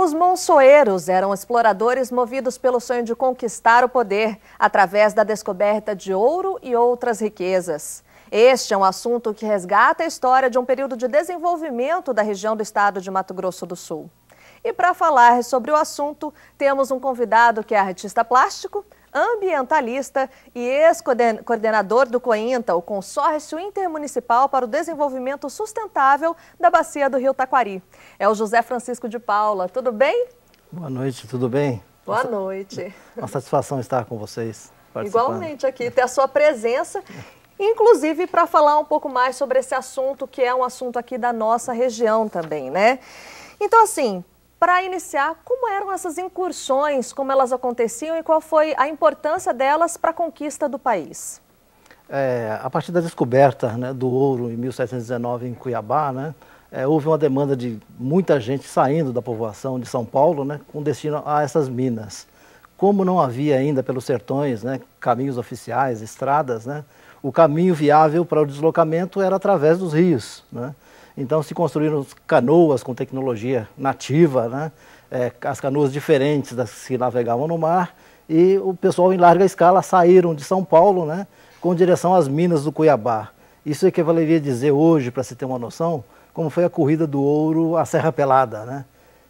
Os monçoeiros eram exploradores movidos pelo sonho de conquistar o poder através da descoberta de ouro e outras riquezas. Este é um assunto que resgata a história de um período de desenvolvimento da região do estado de Mato Grosso do Sul. E para falar sobre o assunto, temos um convidado que é artista plástico, ambientalista e ex-coordenador do COINTA, o Consórcio Intermunicipal para o Desenvolvimento Sustentável da Bacia do Rio Taquari. É o José Francisco de Paula. Tudo bem? Boa noite, tudo bem? Boa noite. Uma satisfação estar com vocês. Igualmente aqui, ter a sua presença, inclusive para falar um pouco mais sobre esse assunto, que é um assunto aqui da nossa região também, né? Então, assim, para iniciar, como eram essas incursões, como elas aconteciam e qual foi a importância delas para a conquista do país? A partir da descoberta, né, do ouro em 1719 em Cuiabá, né, houve uma demanda de muita gente saindo da povoação de São Paulo, né, com destino a essas minas. Como não havia ainda pelos sertões, né, caminhos oficiais, estradas, né, o caminho viável para o deslocamento era através dos rios, né? Então se construíram canoas com tecnologia nativa, né? As canoas diferentes das que navegavam no mar, e o pessoal em larga escala saíram de São Paulo, né? Com direção às minas do Cuiabá. Isso equivaleria a dizer hoje, para se ter uma noção, como foi a corrida do ouro à Serra Pelada, né?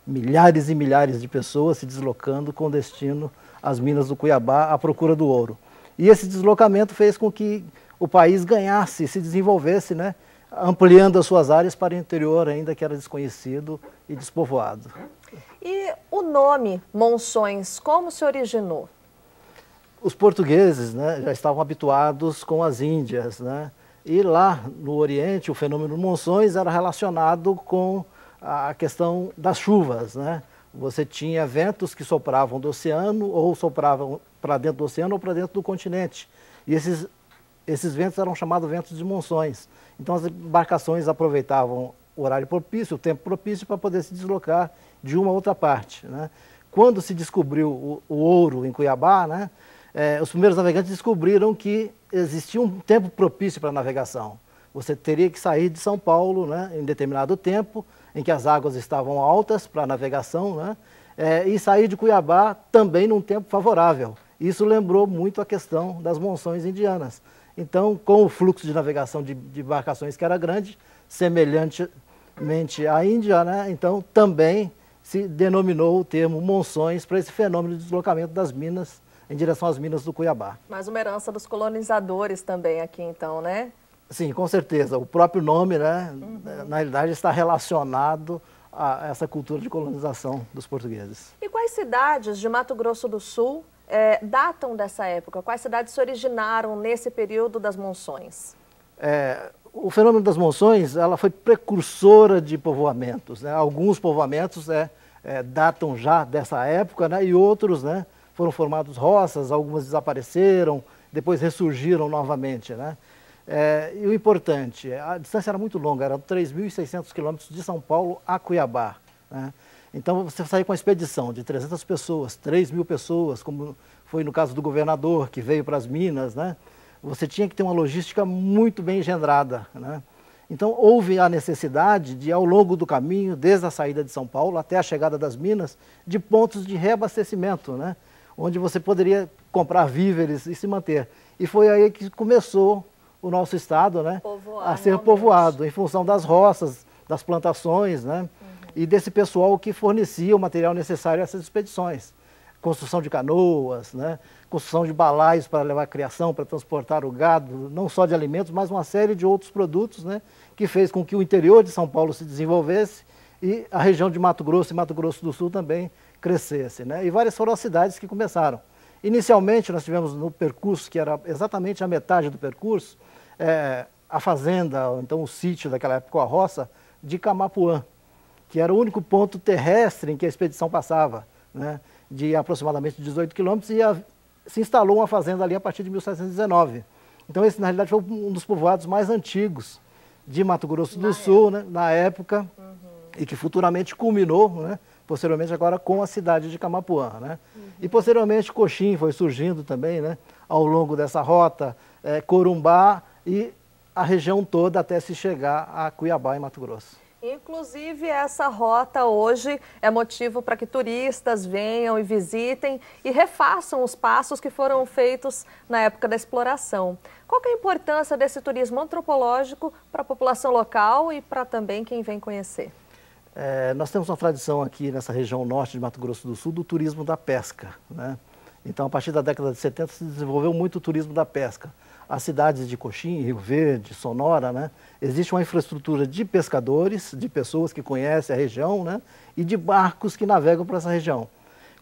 Milhares e milhares de pessoas se deslocando com destino às minas do Cuiabá à procura do ouro. E esse deslocamento fez com que o país ganhasse, se desenvolvesse, né? Ampliando as suas áreas para o interior ainda que era desconhecido e despovoado. E o nome Monções, como se originou? Os portugueses, né, já estavam habituados com as Índias, né? E lá no Oriente o fenômeno monções era relacionado com a questão das chuvas, né? Você tinha ventos que sopravam do oceano ou sopravam para dentro do oceano ou para dentro do continente. E esses ventos eram chamados ventos de monções. Então as embarcações aproveitavam o horário propício, o tempo propício, para poder se deslocar de uma a outra parte, né? Quando se descobriu o ouro em Cuiabá, né, os primeiros navegantes descobriram que existia um tempo propício para a navegação. Você teria que sair de São Paulo, né, em determinado tempo, em que as águas estavam altas para a navegação, né, e sair de Cuiabá também num tempo favorável. Isso lembrou muito a questão das monções indianas. Então, com o fluxo de navegação de embarcações que era grande, semelhantemente à Índia, né, então também se denominou o termo monções para esse fenômeno de deslocamento das minas em direção às minas do Cuiabá. Mais uma herança dos colonizadores também aqui então, né? Sim, com certeza. O próprio nome, né, na realidade, está relacionado a essa cultura de colonização dos portugueses. E quais cidades de Mato Grosso do Sul datam dessa época? Quais cidades se originaram nesse período das monções? O fenômeno das monções, ela foi precursora de povoamentos, né? Alguns povoamentos datam já dessa época, né? E outros, né, foram formados roças, algumas desapareceram, depois ressurgiram novamente, né? E o importante, a distância era muito longa, eram 3.600 quilômetros de São Paulo a Cuiabá, né? Então você sair com uma expedição de 300 pessoas, 3.000 pessoas, como foi no caso do governador que veio para as minas, né? Você tinha que ter uma logística muito bem engendrada, né? Então houve a necessidade de, ao longo do caminho, desde a saída de São Paulo até a chegada das minas, de pontos de reabastecimento, né? Onde você poderia comprar víveres e se manter. E foi aí que começou o nosso estado, né, a ser povoado, em função das roças, das plantações, né? E desse pessoal que fornecia o material necessário a essas expedições. Construção de canoas, né? Construção de balaios para levar a criação, para transportar o gado, não só de alimentos, mas uma série de outros produtos, né? Que fez com que o interior de São Paulo se desenvolvesse e a região de Mato Grosso e Mato Grosso do Sul também crescesse, né? E várias foram as cidades que começaram. Inicialmente nós tivemos no percurso, que era exatamente a metade do percurso, a fazenda, ou então o sítio daquela época, a roça, de Camapuã, que era o único ponto terrestre em que a expedição passava, né, de aproximadamente 18 quilômetros, e se instalou uma fazenda ali a partir de 1719. Então esse, na realidade, foi um dos povoados mais antigos de Mato Grosso do Sul, né, na época, e que futuramente culminou, né, posteriormente agora com a cidade de Camapuã, né? E posteriormente Coxim foi surgindo também, né, ao longo dessa rota, Corumbá e a região toda até se chegar a Cuiabá, em Mato Grosso. E Inclusive, essa rota hoje é motivo para que turistas venham e visitem e refaçam os passos que foram feitos na época da exploração. Qual que é a importância desse turismo antropológico para a população local e para também quem vem conhecer? Nós temos uma tradição aqui nessa região norte de Mato Grosso do Sul do turismo da pesca, né? Então, a partir da década de 70 se desenvolveu muito o turismo da pesca. As cidades de Coxim, Rio Verde, Sonora, né? Existe uma infraestrutura de pescadores, de pessoas que conhecem a região, né? E de barcos que navegam para essa região.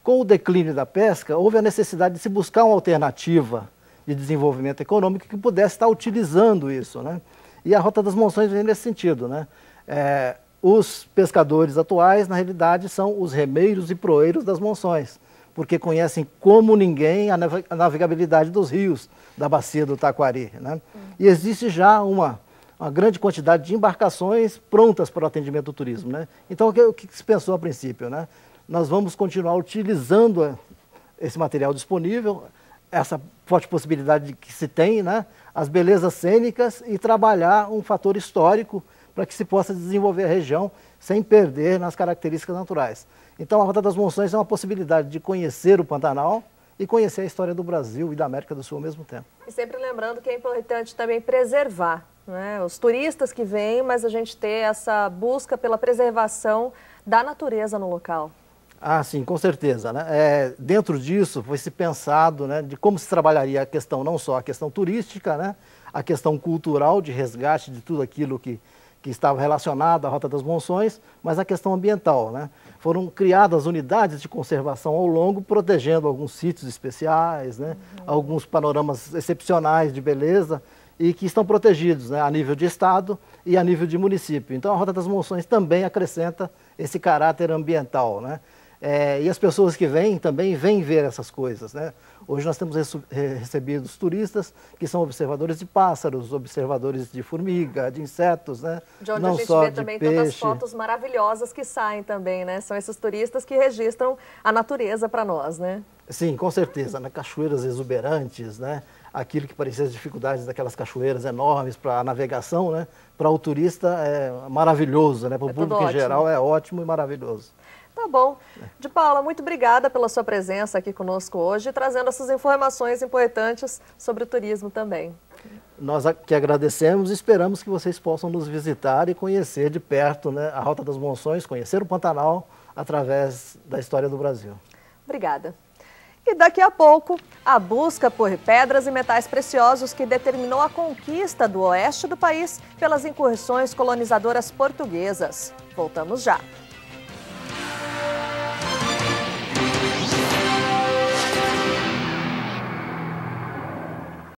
Com o declínio da pesca, houve a necessidade de se buscar uma alternativa de desenvolvimento econômico que pudesse estar utilizando isso, né? E a Rota das Monções vem nesse sentido, né? Os pescadores atuais, na realidade, são os remeiros e proeiros das monções, porque conhecem como ninguém a navegabilidade dos rios da bacia do Taquari, né? E existe já uma grande quantidade de embarcações prontas para o atendimento do turismo, né? Então, o que se pensou a princípio, né? Nós vamos continuar utilizando esse material disponível, essa forte possibilidade que se tem, né? As belezas cênicas e trabalhar um fator histórico para que se possa desenvolver a região sem perder nas características naturais. Então, a Rota das Monções é uma possibilidade de conhecer o Pantanal e conhecer a história do Brasil e da América do Sul ao mesmo tempo. E sempre lembrando que é importante também preservar, né? Os turistas que vêm, mas a gente ter essa busca pela preservação da natureza no local. Ah, sim, com certeza, né? Dentro disso foi se pensado, né, de como se trabalharia a questão, não só a questão turística, né, a questão cultural de resgate de tudo aquilo que estava relacionado à Rota das Monções, mas a questão ambiental, né? Foram criadas unidades de conservação ao longo, protegendo alguns sítios especiais, né? Alguns panoramas excepcionais de beleza e que estão protegidos, né, a nível de estado e a nível de município. Então a Rota das Monções também acrescenta esse caráter ambiental, né? E as pessoas que vêm também vêm ver essas coisas, né? Hoje nós temos recebido turistas que são observadores de pássaros, observadores de formiga, de insetos, né? De onde não a gente só vê de também peixe. tantas fotos maravilhosas que saem também, né? São esses turistas que registram a natureza para nós, né? Sim, com certeza, né? Cachoeiras exuberantes, né? Aquilo que parecia as dificuldades daquelas cachoeiras enormes para a navegação, né? Para o turista é maravilhoso, né? Para o público em geral é ótimo e maravilhoso. Tá bom. De Paula, muito obrigada pela sua presença aqui conosco hoje, trazendo essas informações importantes sobre o turismo também. Nós que agradecemos e esperamos que vocês possam nos visitar e conhecer de perto, né, a Rota das Monções, conhecer o Pantanal através da história do Brasil. Obrigada. E daqui a pouco, a busca por pedras e metais preciosos que determinou a conquista do oeste do país pelas incursões colonizadoras portuguesas. Voltamos já.